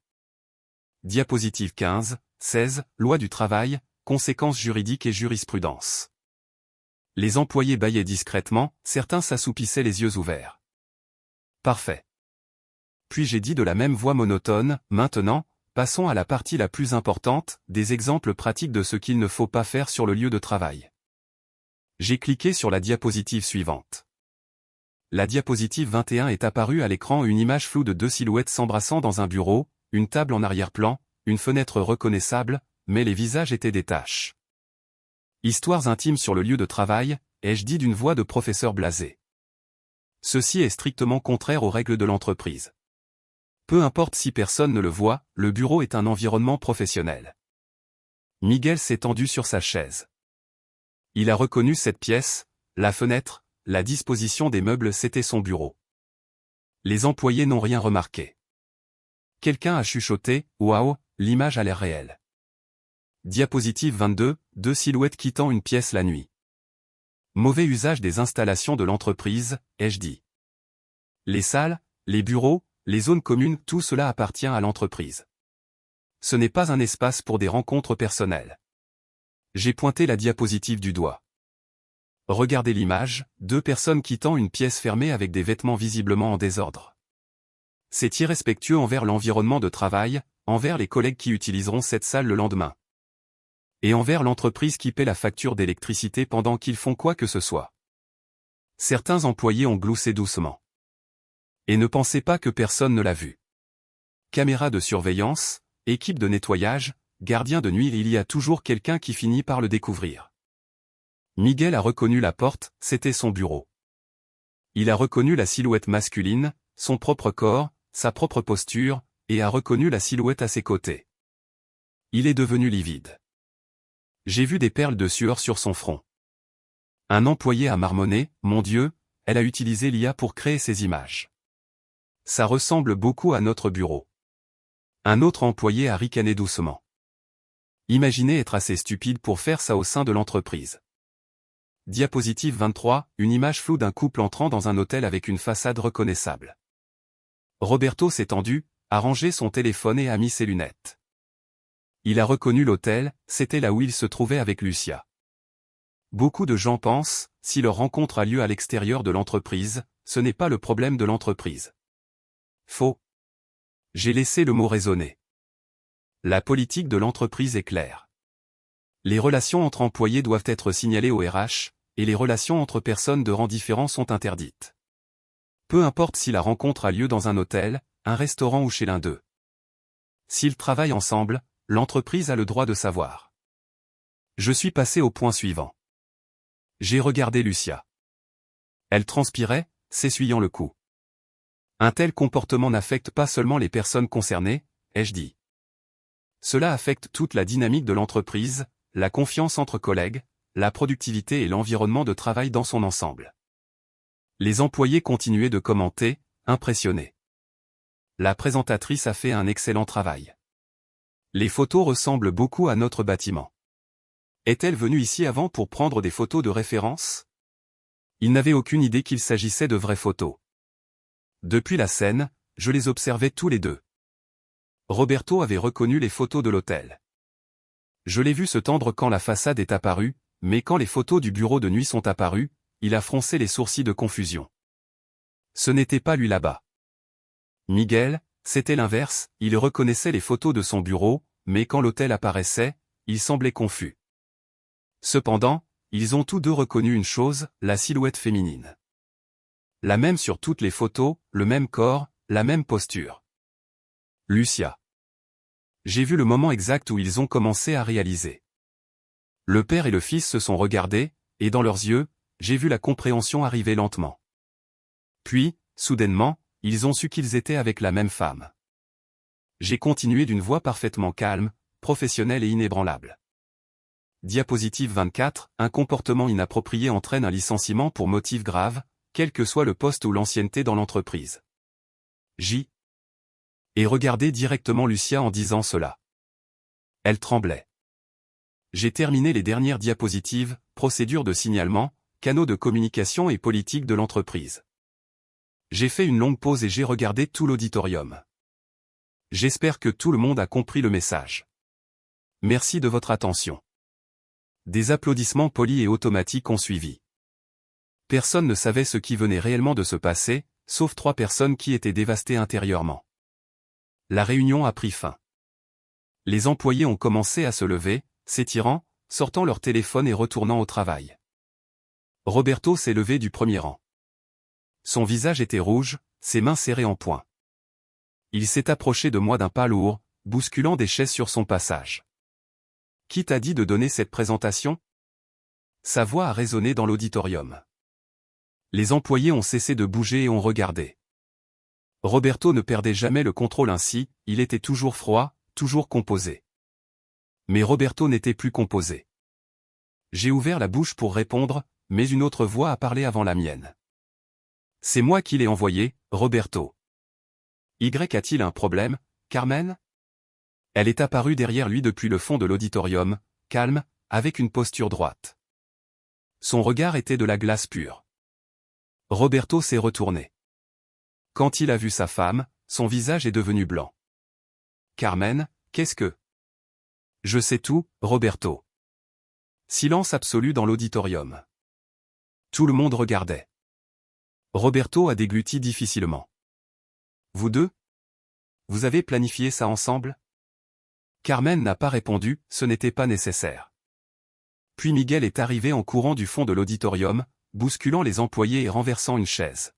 Diapositive 15, 16, Loi du travail, conséquences juridiques et jurisprudence. Les employés bâillaient discrètement, certains s'assoupissaient les yeux ouverts. Parfait. Puis j'ai dit de la même voix monotone, maintenant, passons à la partie la plus importante, des exemples pratiques de ce qu'il ne faut pas faire sur le lieu de travail. J'ai cliqué sur la diapositive suivante. La diapositive 21 est apparue à l'écran, une image floue de deux silhouettes s'embrassant dans un bureau, une table en arrière-plan, une fenêtre reconnaissable, mais les visages étaient des taches. Histoires intimes sur le lieu de travail, ai-je dit d'une voix de professeur blasé. Ceci est strictement contraire aux règles de l'entreprise. Peu importe si personne ne le voit, le bureau est un environnement professionnel. Miguel s'est tendu sur sa chaise. Il a reconnu cette pièce, la fenêtre, la disposition des meubles, c'était son bureau. Les employés n'ont rien remarqué. Quelqu'un a chuchoté, « Waouh, l'image a l'air réelle ». Diapositive 22, deux silhouettes quittant une pièce la nuit. Mauvais usage des installations de l'entreprise, ai-je dit. Les salles, les bureaux, les zones communes, tout cela appartient à l'entreprise. Ce n'est pas un espace pour des rencontres personnelles. J'ai pointé la diapositive du doigt. Regardez l'image, 2 personnes quittant une pièce fermée avec des vêtements visiblement en désordre. C'est irrespectueux envers l'environnement de travail, envers les collègues qui utiliseront cette salle le lendemain. Et envers l'entreprise qui paie la facture d'électricité pendant qu'ils font quoi que ce soit. Certains employés ont gloussé doucement. Et ne pensez pas que personne ne l'a vu. Caméra de surveillance, équipe de nettoyage, gardien de nuit, il y a toujours quelqu'un qui finit par le découvrir. Miguel a reconnu la porte, c'était son bureau. Il a reconnu la silhouette masculine, son propre corps, sa propre posture, et a reconnu la silhouette à ses côtés. Il est devenu livide. J'ai vu des perles de sueur sur son front. Un employé a marmonné, « Mon Dieu, elle a utilisé l'IA pour créer ces images. Ça ressemble beaucoup à notre bureau. » Un autre employé a ricané doucement. Imaginez être assez stupide pour faire ça au sein de l'entreprise. Diapositive 23, une image floue d'un couple entrant dans un hôtel avec une façade reconnaissable. Roberto s'est tendu, a rangé son téléphone et a mis ses lunettes. Il a reconnu l'hôtel, c'était là où il se trouvait avec Lucia. Beaucoup de gens pensent, si leur rencontre a lieu à l'extérieur de l'entreprise, ce n'est pas le problème de l'entreprise. Faux. J'ai laissé le mot résonner. La politique de l'entreprise est claire. Les relations entre employés doivent être signalées au RH, et les relations entre personnes de rang différents sont interdites. Peu importe si la rencontre a lieu dans un hôtel, un restaurant ou chez l'un d'eux. S'ils travaillent ensemble, l'entreprise a le droit de savoir. Je suis passé au point suivant. J'ai regardé Lucia. Elle transpirait, s'essuyant le cou. Un tel comportement n'affecte pas seulement les personnes concernées, ai-je dit. Cela affecte toute la dynamique de l'entreprise, la confiance entre collègues, la productivité et l'environnement de travail dans son ensemble. Les employés continuaient de commenter, impressionnés. La présentatrice a fait un excellent travail. Les photos ressemblent beaucoup à notre bâtiment. Est-elle venue ici avant pour prendre des photos de référence? Ils n'avaient aucune idée qu'il s'agissait de vraies photos. Depuis la scène, je les observais tous les deux. Roberto avait reconnu les photos de l'hôtel. Je l'ai vu se tendre quand la façade est apparue, mais quand les photos du bureau de nuit sont apparues, il a froncé les sourcils de confusion. Ce n'était pas lui là-bas. Miguel, c'était l'inverse, il reconnaissait les photos de son bureau, mais quand l'hôtel apparaissait, il semblait confus. Cependant, ils ont tous deux reconnu une chose, la silhouette féminine. La même sur toutes les photos, le même corps, la même posture. Lucia. J'ai vu le moment exact où ils ont commencé à réaliser. Le père et le fils se sont regardés, et dans leurs yeux, j'ai vu la compréhension arriver lentement. Puis, soudainement, ils ont su qu'ils étaient avec la même femme. J'ai continué d'une voix parfaitement calme, professionnelle et inébranlable. Diapositive 24, un comportement inapproprié entraîne un licenciement pour motif grave, quel que soit le poste ou l'ancienneté dans l'entreprise. Et regardez directement Lucia en disant cela. Elle tremblait. J'ai terminé les dernières diapositives, procédure de signalement, canaux de communication et politique de l'entreprise. J'ai fait une longue pause et j'ai regardé tout l'auditorium. J'espère que tout le monde a compris le message. Merci de votre attention. Des applaudissements polis et automatiques ont suivi. Personne ne savait ce qui venait réellement de se passer, sauf 3 personnes qui étaient dévastées intérieurement. La réunion a pris fin. Les employés ont commencé à se lever, s'étirant, sortant leur téléphone et retournant au travail. Roberto s'est levé du premier rang. Son visage était rouge, ses mains serrées en poing. Il s'est approché de moi d'un pas lourd, bousculant des chaises sur son passage. « Qui t'a dit de donner cette présentation ?» Sa voix a résonné dans l'auditorium. Les employés ont cessé de bouger et ont regardé. Roberto ne perdait jamais le contrôle ainsi, il était toujours froid, toujours composé. Mais Roberto n'était plus composé. J'ai ouvert la bouche pour répondre, mais une autre voix a parlé avant la mienne. C'est moi qui l'ai envoyé, Roberto. Y a-t-il un problème, Carmen? Elle est apparue derrière lui depuis le fond de l'auditorium, calme, avec une posture droite. Son regard était de la glace pure. Roberto s'est retourné. Quand il a vu sa femme, son visage est devenu blanc. Carmen, qu'est-ce que... Je sais tout, Roberto. Silence absolu dans l'auditorium. Tout le monde regardait. Roberto a dégluti difficilement. Vous deux? Vous avez planifié ça ensemble? Carmen n'a pas répondu, ce n'était pas nécessaire. Puis Miguel est arrivé en courant du fond de l'auditorium, bousculant les employés et renversant une chaise.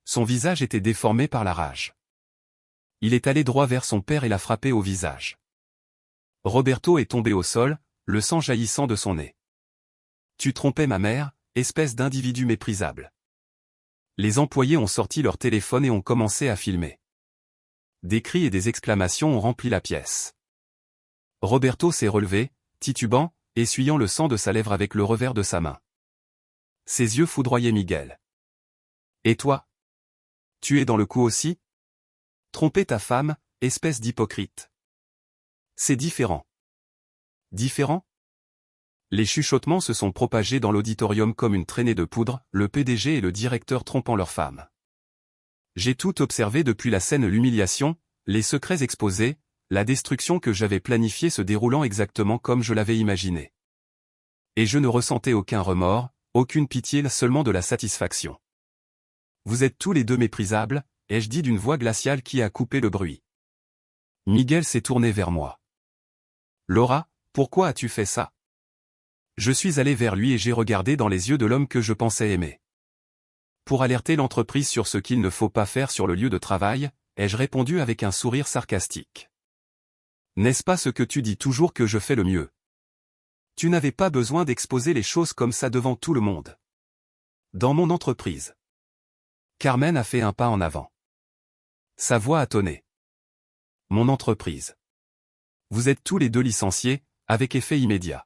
Son visage était déformé par la rage. Il est allé droit vers son père et l'a frappé au visage. Roberto est tombé au sol, le sang jaillissant de son nez. Tu trompais ma mère, espèce d'individu méprisable. Les employés ont sorti leur téléphone et ont commencé à filmer. Des cris et des exclamations ont rempli la pièce. Roberto s'est relevé, titubant, essuyant le sang de sa lèvre avec le revers de sa main. Ses yeux foudroyaient Miguel. Et toi? Tu es dans le coup aussi? Tromper ta femme, espèce d'hypocrite. C'est différent. Différent? Les chuchotements se sont propagés dans l'auditorium comme une traînée de poudre, le PDG et le directeur trompant leur femme. J'ai tout observé depuis la scène, l'humiliation, les secrets exposés, la destruction que j'avais planifiée se déroulant exactement comme je l'avais imaginé. Et je ne ressentais aucun remords, aucune pitié, seulement de la satisfaction. Vous êtes tous les deux méprisables, ai-je dit d'une voix glaciale qui a coupé le bruit. Miguel s'est tourné vers moi. Laura, pourquoi as-tu fait ça? Je suis allé vers lui et j'ai regardé dans les yeux de l'homme que je pensais aimer. Pour alerter l'entreprise sur ce qu'il ne faut pas faire sur le lieu de travail, ai-je répondu avec un sourire sarcastique. N'est-ce pas ce que tu dis toujours que je fais le mieux? Tu n'avais pas besoin d'exposer les choses comme ça devant tout le monde. Dans mon entreprise. Carmen a fait un pas en avant. Sa voix a tonné. Mon entreprise. Vous êtes tous les deux licenciés, avec effet immédiat.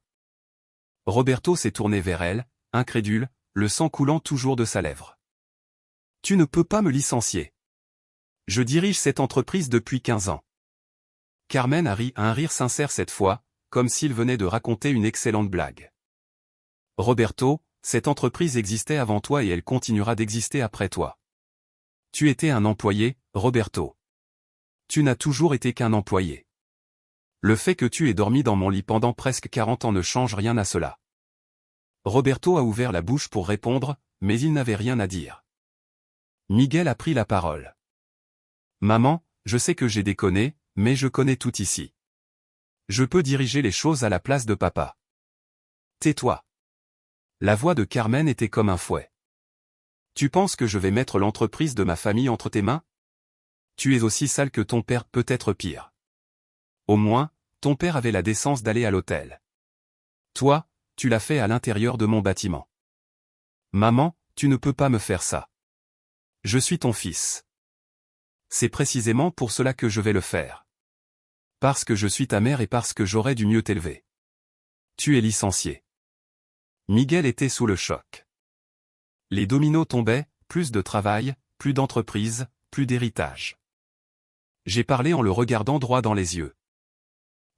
Roberto s'est tourné vers elle, incrédule, le sang coulant toujours de sa lèvre. Tu ne peux pas me licencier. Je dirige cette entreprise depuis 15 ans. Carmen a ri, un rire sincère cette fois, comme s'il venait de raconter une excellente blague. Roberto, cette entreprise existait avant toi et elle continuera d'exister après toi. Tu étais un employé, Roberto. Tu n'as toujours été qu'un employé. Le fait que tu aies dormi dans mon lit pendant presque 40 ans ne change rien à cela. Roberto a ouvert la bouche pour répondre, mais il n'avait rien à dire. Miguel a pris la parole. Maman, je sais que j'ai déconné, mais je connais tout ici. Je peux diriger les choses à la place de papa. Tais-toi. La voix de Carmen était comme un fouet. Tu penses que je vais mettre l'entreprise de ma famille entre tes mains? Tu es aussi sale que ton père, peut-être pire. Au moins, ton père avait la décence d'aller à l'hôtel. Toi, tu l'as fait à l'intérieur de mon bâtiment. Maman, tu ne peux pas me faire ça. Je suis ton fils. C'est précisément pour cela que je vais le faire. Parce que je suis ta mère et parce que j'aurais dû mieux t'élever. Tu es licencié. Miguel était sous le choc. Les dominos tombaient, plus de travail, plus d'entreprise, plus d'héritage. J'ai parlé en le regardant droit dans les yeux.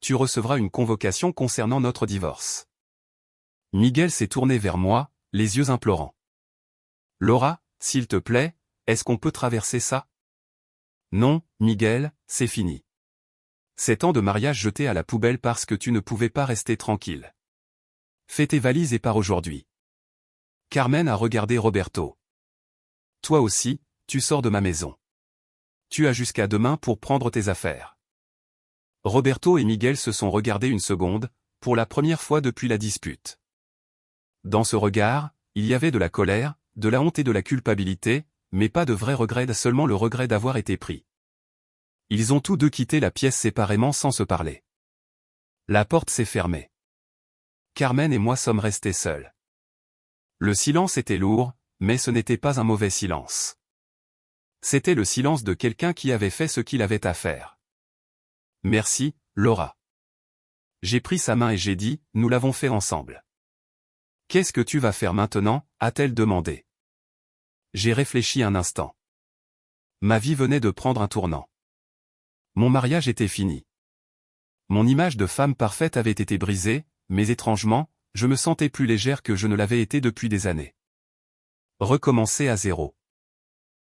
Tu recevras une convocation concernant notre divorce. Miguel s'est tourné vers moi, les yeux implorants. Laura, s'il te plaît, est-ce qu'on peut traverser ça? Non, Miguel, c'est fini. 7 ans de mariage jetés à la poubelle parce que tu ne pouvais pas rester tranquille. Fais tes valises et pars aujourd'hui. Carmen a regardé Roberto. Toi aussi, tu sors de ma maison. Tu as jusqu'à demain pour prendre tes affaires. Roberto et Miguel se sont regardés une seconde, pour la première fois depuis la dispute. Dans ce regard, il y avait de la colère, de la honte et de la culpabilité, mais pas de vrai regret, seulement le regret d'avoir été pris. Ils ont tous deux quitté la pièce séparément sans se parler. La porte s'est fermée. Carmen et moi sommes restés seuls. Le silence était lourd, mais ce n'était pas un mauvais silence. C'était le silence de quelqu'un qui avait fait ce qu'il avait à faire. Merci, Laura. J'ai pris sa main et j'ai dit, nous l'avons fait ensemble. Qu'est-ce que tu vas faire maintenant, a-t-elle demandé. J'ai réfléchi un instant. Ma vie venait de prendre un tournant. Mon mariage était fini. Mon image de femme parfaite avait été brisée, mais étrangement, je me sentais plus légère que je ne l'avais été depuis des années. Recommencer à zéro.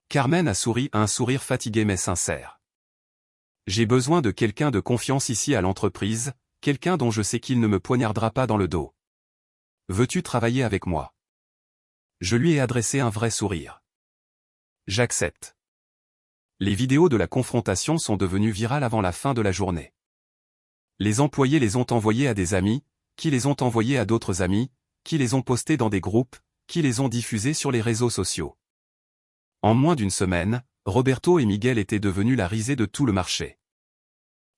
Carmen a souri, un sourire fatigué mais sincère. J'ai besoin de quelqu'un de confiance ici à l'entreprise, quelqu'un dont je sais qu'il ne me poignardera pas dans le dos. Veux-tu travailler avec moi? Je lui ai adressé un vrai sourire. J'accepte. Les vidéos de la confrontation sont devenues virales avant la fin de la journée. Les employés les ont envoyées à des amis, qui les ont envoyées à d'autres amis, qui les ont postées dans des groupes, qui les ont diffusées sur les réseaux sociaux. En moins d'une semaine, Roberto et Miguel étaient devenus la risée de tout le marché.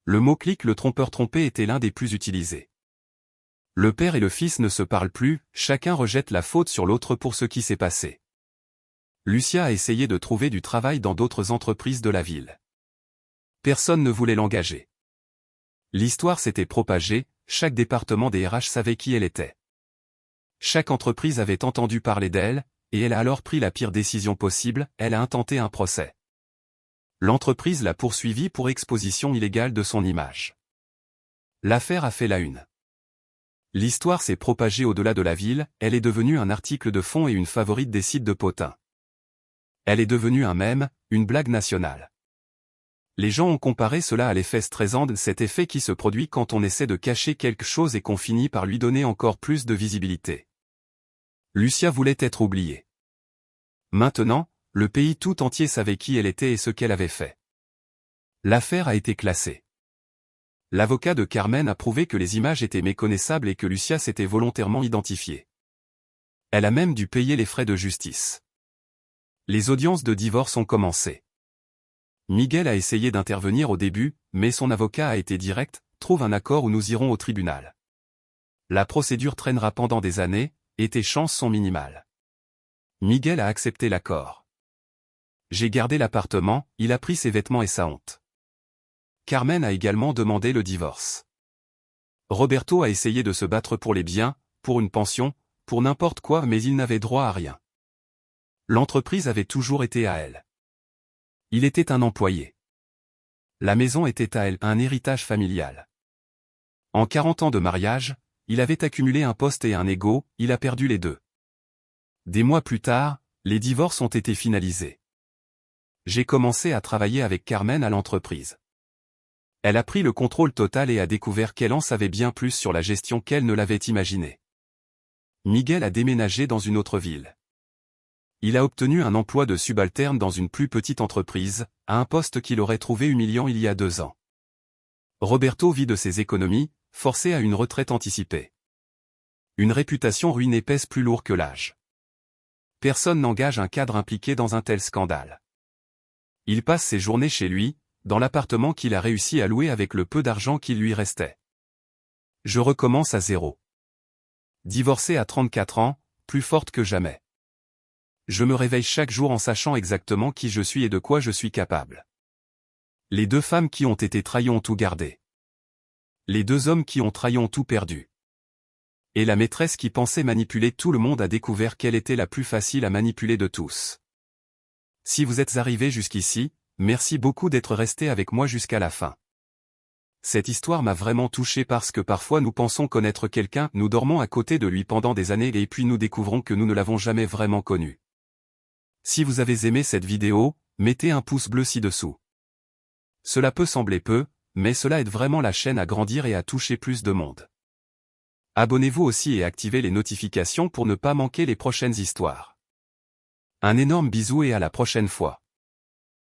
Le mot-clic le trompeur trompé était l'un des plus utilisés. Le père et le fils ne se parlent plus, chacun rejette la faute sur l'autre pour ce qui s'est passé. Lucia a essayé de trouver du travail dans d'autres entreprises de la ville. Personne ne voulait l'engager. L'histoire s'était propagée, chaque département des RH savait qui elle était. Chaque entreprise avait entendu parler d'elle, et elle a alors pris la pire décision possible, elle a intenté un procès. L'entreprise l'a poursuivie pour exposition illégale de son image. L'affaire a fait la une. L'histoire s'est propagée au-delà de la ville, elle est devenue un article de fond et une favorite des sites de potins. Elle est devenue un mème, une blague nationale. Les gens ont comparé cela à l'effet Streisand, cet effet qui se produit quand on essaie de cacher quelque chose et qu'on finit par lui donner encore plus de visibilité. Lucia voulait être oubliée. Maintenant, le pays tout entier savait qui elle était et ce qu'elle avait fait. L'affaire a été classée. L'avocat de Carmen a prouvé que les images étaient méconnaissables et que Lucia s'était volontairement identifiée. Elle a même dû payer les frais de justice. Les audiences de divorce ont commencé. Miguel a essayé d'intervenir au début, mais son avocat a été direct, trouve un accord ou nous irons au tribunal. La procédure traînera pendant des années, et tes chances sont minimales. Miguel a accepté l'accord. J'ai gardé l'appartement, il a pris ses vêtements et sa honte. Carmen a également demandé le divorce. Roberto a essayé de se battre pour les biens, pour une pension, pour n'importe quoi mais il n'avait droit à rien. L'entreprise avait toujours été à elle. Il était un employé. La maison était à elle, un héritage familial. En 40 ans de mariage, il avait accumulé un poste et un ego, il a perdu les deux. Des mois plus tard, les divorces ont été finalisés. J'ai commencé à travailler avec Carmen à l'entreprise. Elle a pris le contrôle total et a découvert qu'elle en savait bien plus sur la gestion qu'elle ne l'avait imaginé. Miguel a déménagé dans une autre ville. Il a obtenu un emploi de subalterne dans une plus petite entreprise, à un poste qu'il aurait trouvé humiliant il y a 2 ans. Roberto vit de ses économies, forcé à une retraite anticipée. Une réputation ruinée pèse plus lourd que l'âge. Personne n'engage un cadre impliqué dans un tel scandale. Il passe ses journées chez lui, dans l'appartement qu'il a réussi à louer avec le peu d'argent qui lui restait. Je recommence à zéro. Divorcée à 34 ans, plus forte que jamais. Je me réveille chaque jour en sachant exactement qui je suis et de quoi je suis capable. Les 2 femmes qui ont été trahies ont tout gardé. Les 2 hommes qui ont trahi ont tout perdu. Et la maîtresse qui pensait manipuler tout le monde a découvert qu'elle était la plus facile à manipuler de tous. Si vous êtes arrivé jusqu'ici, merci beaucoup d'être resté avec moi jusqu'à la fin. Cette histoire m'a vraiment touché parce que parfois nous pensons connaître quelqu'un, nous dormons à côté de lui pendant des années et puis nous découvrons que nous ne l'avons jamais vraiment connu. Si vous avez aimé cette vidéo, mettez un pouce bleu ci-dessous. Cela peut sembler peu, mais cela aide vraiment la chaîne à grandir et à toucher plus de monde. Abonnez-vous aussi et activez les notifications pour ne pas manquer les prochaines histoires. Un énorme bisou et à la prochaine fois.